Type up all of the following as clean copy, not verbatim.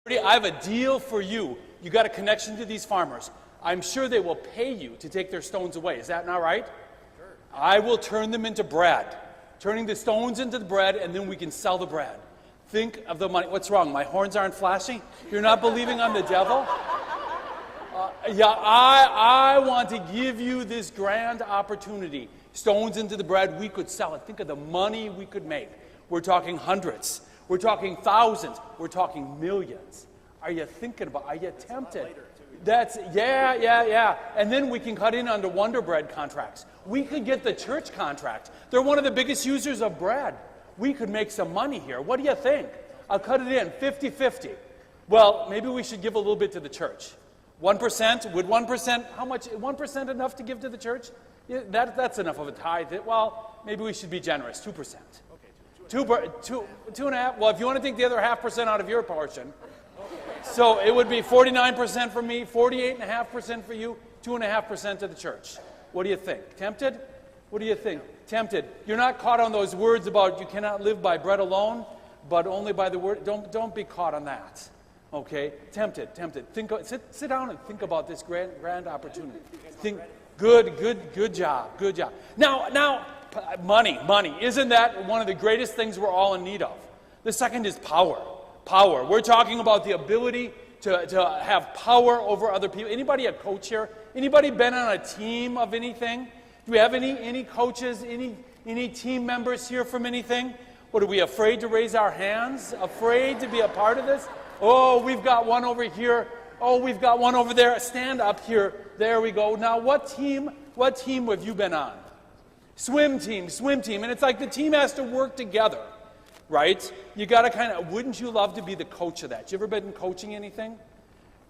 I have a deal for you. You got a connection to these farmers. I'm sure they will pay you to take their stones away. Is that not right? Sure. I will turn them into bread. Turning the stones into the bread, and then we can sell the bread. Think of the money. What's wrong? My horns aren't flashing? You're not believing I'm the devil? I want to give you this grand opportunity. Stones into the bread, we could sell it. Think of the money we could make. We're talking hundreds. We're talking thousands. We're talking millions. Are you thinking about, are you tempted? That's, yeah. And then we can cut in on the Wonder Bread contracts. We could get the church contract. They're one of the biggest users of bread. We could make some money here. What do you think? I'll cut it in, 50-50. Well, maybe we should give a little bit to the church. 1%, would 1%, how much, 1% enough to give to the church? Yeah, that's enough of a tithe. Well, maybe we should be generous, 2%. Two and a half. Well, if you want to take the other 0.5% out of your portion, so it would be 49% for me, 48.5% for you, 2.5% to the church. What do you think? Tempted? What do you think? Tempted. You're not caught on those words about you cannot live by bread alone, but only by the word. Don't be caught on that. Okay? Tempted. Sit down and think about this grand opportunity. Think. Good job. Now. Money. Isn't that one of the greatest things we're all in need of? The second is power. We're talking about the ability to have power over other people. Anybody a coach here? Anybody been on a team of anything? Do we have any coaches, any team members here from anything? What, are we afraid to raise our hands? Afraid to be a part of this? Oh, we've got one over here. Oh, we've got one over there. Stand up here. There we go. Now, what team have you been on? Swim team, and it's like the team has to work together, right? You got to kind of, wouldn't you love to be the coach of that? You ever been coaching anything?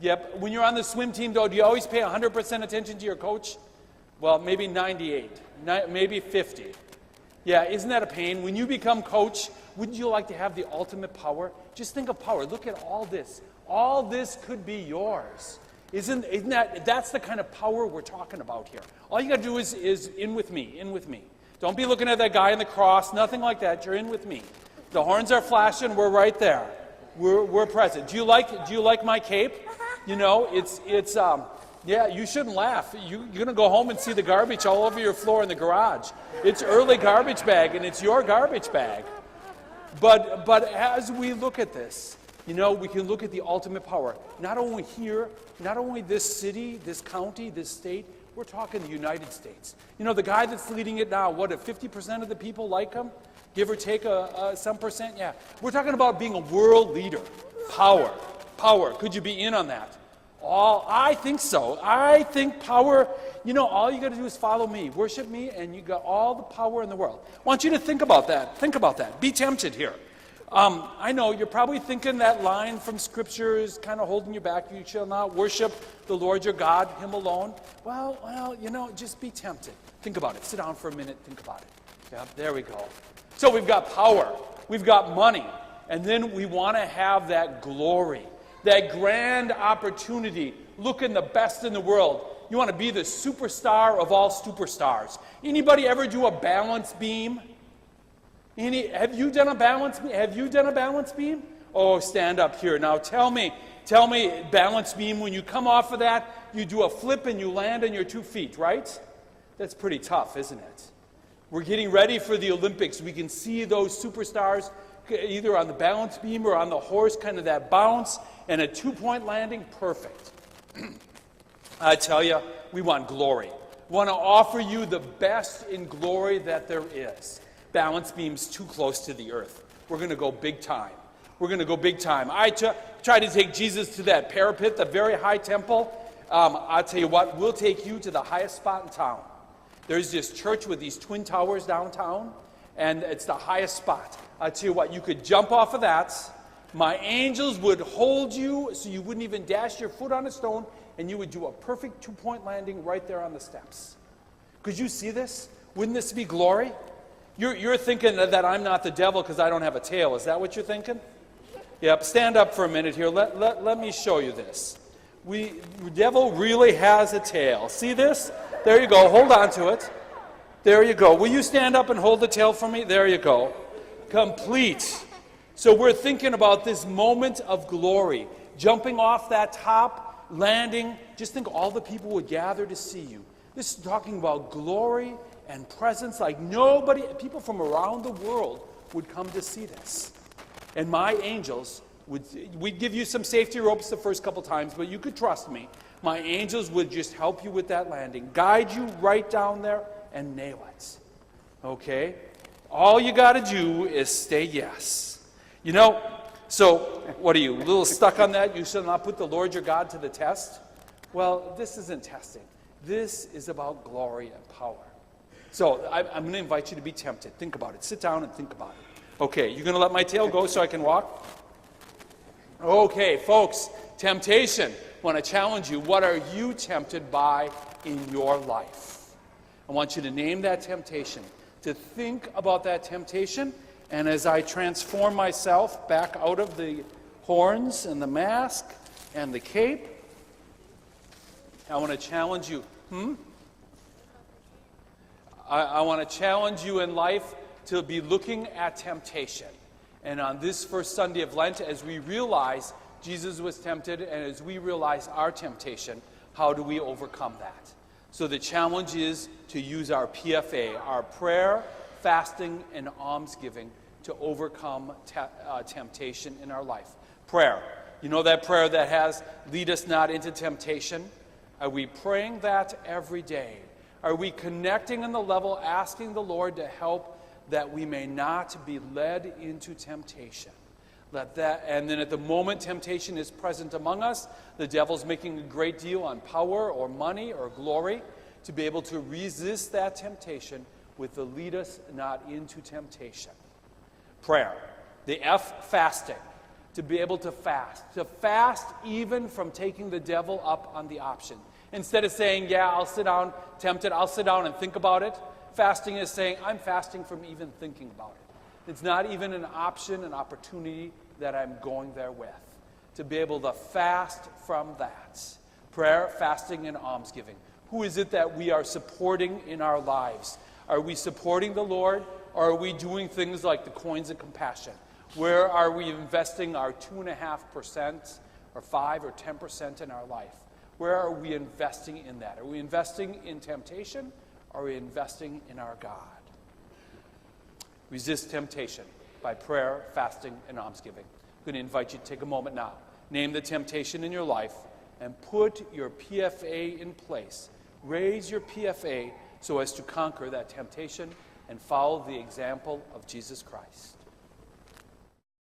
Yep. When you're on the swim team, though, do you always pay 100% attention to your coach? Well, maybe 98, maybe 50. Yeah, isn't that a pain? When you become coach, wouldn't you like to have the ultimate power? Just think of power. Look at all this. All this could be yours. Isn't that's the kind of power we're talking about here. All you got to do is in with me. Don't be looking at that guy on the cross, nothing like that. You're in with me. The horns are flashing, we're right there. We're present. Do you like my cape? You know, it's yeah, you shouldn't laugh. You're going to go home and see the garbage all over your floor in the garage. It's early garbage bag, and it's your garbage bag. But as we look at this, you know, we can look at the ultimate power. Not only here, not only this city, this county, this state, we're talking the United States. You know, the guy that's leading it now, what, if 50% of the people like him? Give or take some percent? Yeah. We're talking about being a world leader. Power. Could you be in on that? I think so. I think power, you know, all you got to do is follow me, worship me, and you got all the power in the world. I want you to think about that. Be tempted here. I know you're probably thinking that line from Scripture is kind of holding you back. You shall not worship the Lord your God, Him alone. Well, you know, just be tempted. Think about it. Sit down for a minute. Think about it. Yeah, there we go. So we've got power. We've got money. And then we want to have that glory, that grand opportunity, looking the best in the world. You want to be the superstar of all superstars. Anybody ever do a balance beam? Have you done a balance beam? Oh, stand up here. Now tell me, balance beam, when you come off of that, you do a flip and you land on your 2 feet, right? That's pretty tough, isn't it? We're getting ready for the Olympics. We can see those superstars either on the balance beam or on the horse, kind of that bounce, and a 2-point landing, perfect. I tell you, we want glory. We want to offer you the best in glory that there is. Balance beam's too close to the earth. We're going to go big time. I tried to take Jesus to that parapet, the very high temple. I'll tell you what, we'll take you to the highest spot in town. There's this church with these twin towers downtown, and it's the highest spot. I'll tell you what, you could jump off of that. My angels would hold you so you wouldn't even dash your foot on a stone, and you would do a perfect 2-point landing right there on the steps. Could you see this? Wouldn't this be glory? You're thinking that I'm not the devil because I don't have a tail. Is that what you're thinking? Yep, stand up for a minute here. Let me show you this. The devil really has a tail. See this? There you go. Hold on to it. There you go. Will you stand up and hold the tail for me? There you go. Complete. So we're thinking about this moment of glory. jumping off that top, landing, just think all the people would gather to see you. This is talking about glory and presence like nobody, people from around the world would come to see this. And my angels we'd give you some safety ropes the first couple times, but you could trust me. My angels would just help you with that landing, guide you right down there and nail it. Okay? All you got to do is say yes. You know, so what are you, a little stuck on that? You shall not put the Lord your God to the test? Well, this isn't testing. This is about glory and power. So I'm going to invite you to be tempted. Think about it. Sit down and think about it. Okay, you're going to let my tail go so I can walk? Okay, folks, temptation. I want to challenge you. What are you tempted by in your life? I want you to name that temptation, to think about that temptation, and as I transform myself back out of the horns and the mask and the cape, I want to challenge you. I want to challenge you in life to be looking at temptation. And on this first Sunday of Lent, as we realize Jesus was tempted, and as we realize our temptation, how do we overcome that? So the challenge is to use our PFA, our prayer, fasting, and almsgiving to overcome temptation in our life. Prayer. You know that prayer that has, lead us not into temptation? Are we praying that every day? Are we connecting on the level, asking the Lord to help that we may not be led into temptation? And then at the moment temptation is present among us, the devil's making a great deal on power or money or glory to be able to resist that temptation with the lead us not into temptation. Prayer. The F, fasting. To be able to fast even from taking the devil up on the option. Instead of saying, yeah, I'll sit down, tempted, I'll sit down and think about it. Fasting is saying, I'm fasting from even thinking about it. It's not even an option, an opportunity that I'm going there with. To be able to fast from that. Prayer, fasting, and almsgiving. Who is it that we are supporting in our lives? Are we supporting the Lord, or are we doing things like the coins of compassion? Where are we investing our 2.5% or 5 or 10% in our life? Where are we investing in that? Are we investing in temptation? Or are we investing in our God? Resist temptation by prayer, fasting, and almsgiving. I'm going to invite you to take a moment now. Name the temptation in your life and put your PFA in place. Raise your PFA so as to conquer that temptation and follow the example of Jesus Christ.